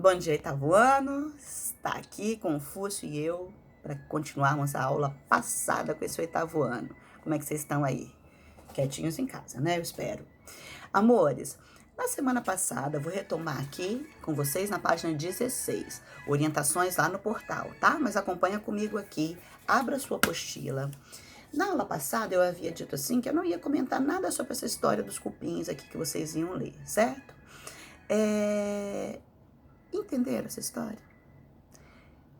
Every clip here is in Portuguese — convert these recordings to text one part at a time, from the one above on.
Bom dia, Itavuano. Está aqui Confúcio e eu para continuarmos a aula passada com esse oitavo ano. Como é que vocês estão aí? Quietinhos em casa, né? Eu espero. Amores, na semana passada, eu vou retomar aqui com vocês na página 16, orientações lá no portal, tá? Mas acompanha comigo aqui, abra sua apostila. Na aula passada, eu havia dito assim que eu não ia comentar nada sobre essa história dos cupins aqui que vocês iam ler, certo? Entenderam essa história?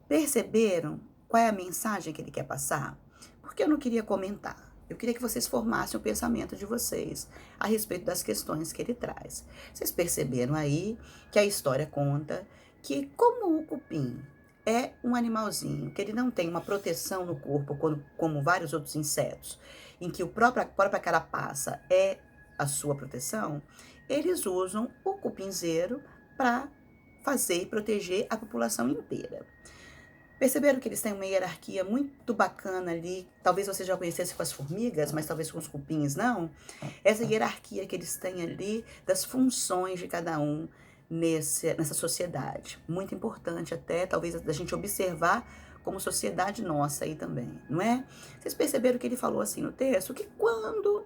Perceberam qual é a mensagem que ele quer passar? Porque eu não queria comentar. Eu queria que vocês formassem o pensamento de vocês a respeito das questões que ele traz. Vocês perceberam aí que a história conta que, como o cupim é um animalzinho, que ele não tem uma proteção no corpo, como vários outros insetos, em que a própria carapaça é a sua proteção, eles usam o cupinzeiro para fazer e proteger a população inteira. Perceberam que eles têm uma hierarquia muito bacana ali? Talvez você já conhecesse com as formigas, mas talvez com os cupins não. Essa hierarquia que eles têm ali das funções de cada um nessa sociedade. Muito importante até, talvez, da gente observar como sociedade nossa aí também, não é? Vocês perceberam que ele falou assim no texto? Que quando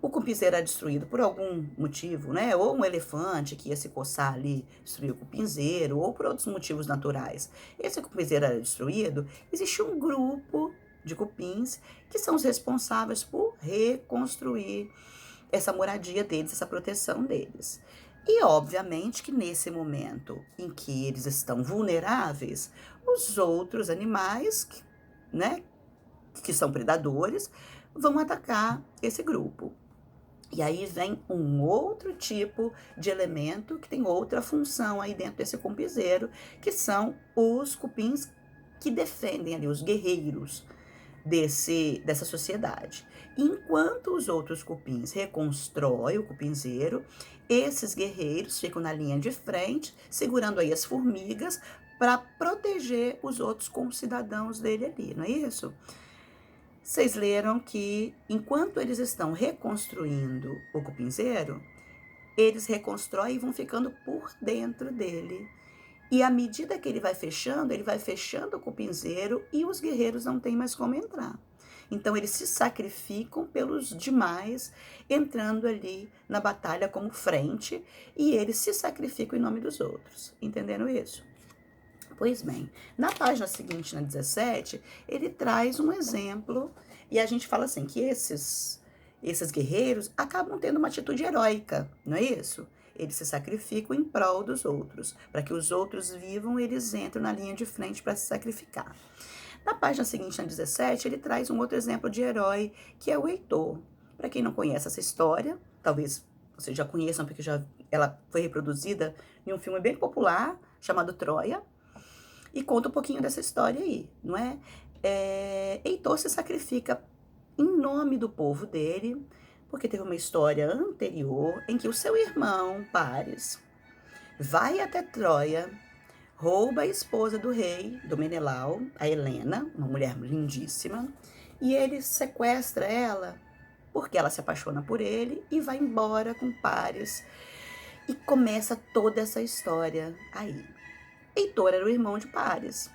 o cupinzeiro era destruído por algum motivo, né? Ou um elefante que ia se coçar ali, destruiu o cupinzeiro, ou por outros motivos naturais. Esse cupinzeiro era destruído, existe um grupo de cupins que são os responsáveis por reconstruir essa moradia deles, essa proteção deles. E, obviamente, que nesse momento em que eles estão vulneráveis, os outros animais, né, que são predadores, vão atacar esse grupo. E aí vem um outro tipo de elemento que tem outra função aí dentro desse cupinzeiro, que são os cupins que defendem ali, os guerreiros dessa sociedade. Enquanto os outros cupins reconstroem o cupinzeiro, esses guerreiros ficam na linha de frente, segurando aí as formigas para proteger os outros concidadãos dele ali, não é isso? Vocês leram que, enquanto eles estão reconstruindo o cupinzeiro, eles reconstroem e vão ficando por dentro dele. E à medida que ele vai fechando o cupinzeiro e os guerreiros não têm mais como entrar. Então eles se sacrificam pelos demais, entrando ali na batalha como frente, e eles se sacrificam em nome dos outros. Entenderam isso? Pois bem, na página seguinte, na 17, ele traz um exemplo e a gente fala assim que esses guerreiros acabam tendo uma atitude heróica, não é isso? Eles se sacrificam em prol dos outros. Para que os outros vivam, eles entram na linha de frente para se sacrificar. Na página seguinte, na 17, ele traz um outro exemplo de herói, que é o Heitor. Para quem não conhece essa história, talvez vocês já conheçam, porque ela foi reproduzida em um filme bem popular, chamado Troia, e conta um pouquinho dessa história aí, não é? Heitor se sacrifica em nome do povo dele, porque teve uma história anterior em que o seu irmão, Paris, vai até Troia, rouba a esposa do rei, do Menelau, a Helena, uma mulher lindíssima, e ele sequestra ela porque ela se apaixona por ele e vai embora com Paris. E começa toda essa história aí. Heitor era o irmão de Paris.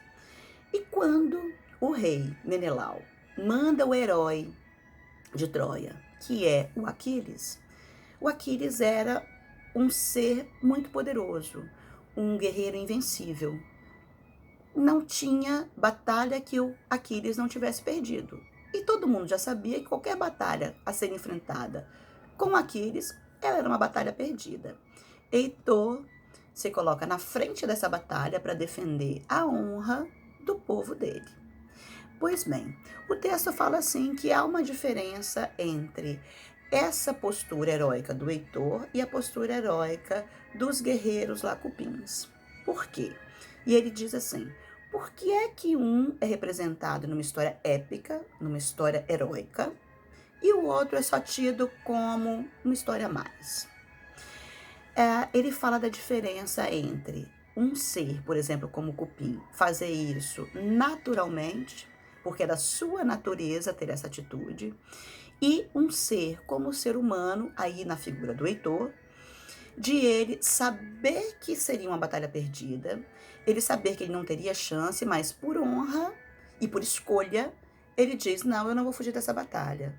E quando o rei Menelau manda o herói de Troia, que é o Aquiles era um ser muito poderoso, um guerreiro invencível. Não tinha batalha que o Aquiles não tivesse perdido. E todo mundo já sabia que qualquer batalha a ser enfrentada com Aquiles, ela era uma batalha perdida. Heitor se coloca na frente dessa batalha para defender a honra do povo dele. Pois bem, o texto fala assim que há uma diferença entre essa postura heróica do Heitor e a postura heróica dos guerreiros lacupins. Por quê? E ele diz assim: por que é que um é representado numa história épica, numa história heróica, e o outro é só tido como uma história a mais? Ele fala da diferença entre um ser, por exemplo, como o cupim, fazer isso naturalmente, porque é da sua natureza ter essa atitude, e um ser como o ser humano, aí na figura do Heitor, de ele saber que seria uma batalha perdida, ele saber que ele não teria chance, mas por honra e por escolha, ele diz: não, eu não vou fugir dessa batalha.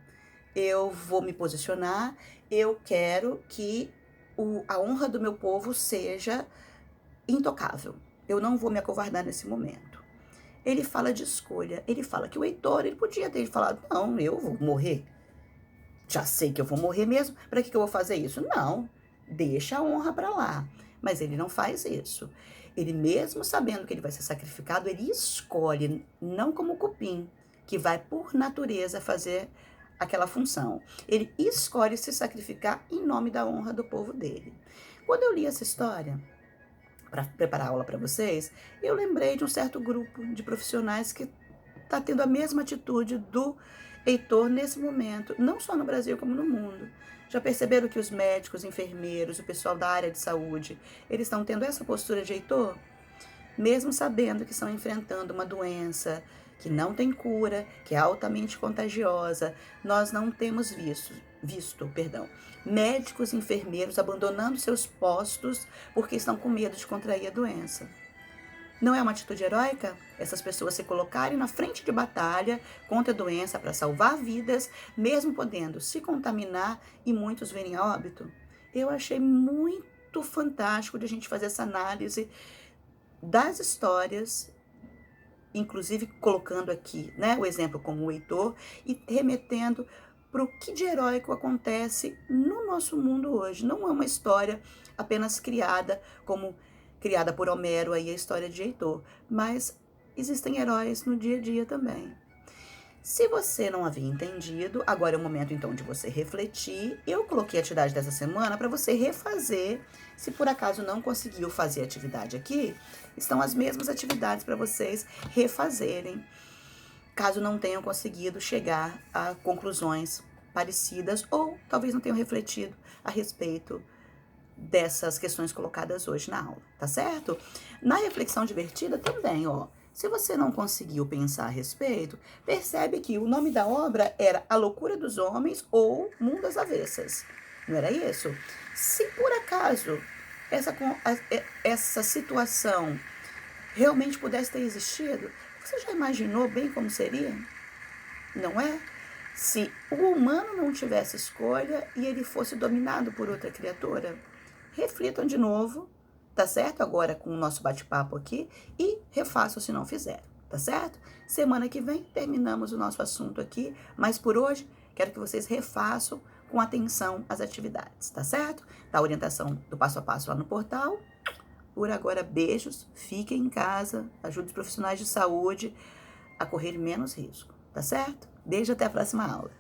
Eu vou me posicionar, eu quero que a honra do meu povo seja intocável. Eu não vou me acovardar nesse momento. Ele fala de escolha, ele fala que o Heitor, ele podia ter falado: não, eu vou morrer. Já sei que eu vou morrer mesmo, para que eu vou fazer isso? Não, deixa a honra para lá. Mas ele não faz isso. Ele, mesmo sabendo que ele vai ser sacrificado, ele escolhe, não como cupim, que vai por natureza fazer aquela função. Ele escolhe se sacrificar em nome da honra do povo dele. Quando eu li essa história, para preparar a aula para vocês, eu lembrei de um certo grupo de profissionais que está tendo a mesma atitude do Heitor nesse momento, não só no Brasil como no mundo. Já perceberam que os médicos, enfermeiros, o pessoal da área de saúde, eles estão tendo essa postura de Heitor? Mesmo sabendo que estão enfrentando uma doença que não tem cura, que é altamente contagiosa, nós não temos visto, médicos e enfermeiros abandonando seus postos porque estão com medo de contrair a doença. Não é uma atitude heróica essas pessoas se colocarem na frente de batalha contra a doença para salvar vidas, mesmo podendo se contaminar e muitos virem a óbito? Eu achei muito fantástico de a gente fazer essa análise das histórias, inclusive colocando aqui, né, o exemplo como o Heitor, e remetendo para o que de heróico acontece no nosso mundo hoje. Não é uma história apenas criada por Homero, aí a história de Heitor, mas existem heróis no dia a dia também. Se você não havia entendido, agora é o momento então de você refletir. Eu coloquei a atividade dessa semana para você refazer. Se por acaso não conseguiu fazer a atividade aqui, estão as mesmas atividades para vocês refazerem, caso não tenham conseguido chegar a conclusões parecidas ou talvez não tenham refletido a respeito dessas questões colocadas hoje na aula, tá certo? Na reflexão divertida também, ó. Se você não conseguiu pensar a respeito, percebe que o nome da obra era A Loucura dos Homens ou Mundo às Avessas. Não era isso? Se por acaso essa situação realmente pudesse ter existido, você já imaginou bem como seria? Não é? Se o humano não tivesse escolha e ele fosse dominado por outra criatura. Reflitam de novo, tá certo? Agora com o nosso bate-papo aqui e refaçam se não fizeram, tá certo? Semana que vem terminamos o nosso assunto aqui, mas por hoje quero que vocês refaçam com atenção as atividades, tá certo? Da orientação do passo a passo lá no portal. Por agora, beijos, fiquem em casa, ajude os profissionais de saúde a correr menos risco, tá certo? Beijo, até a próxima aula.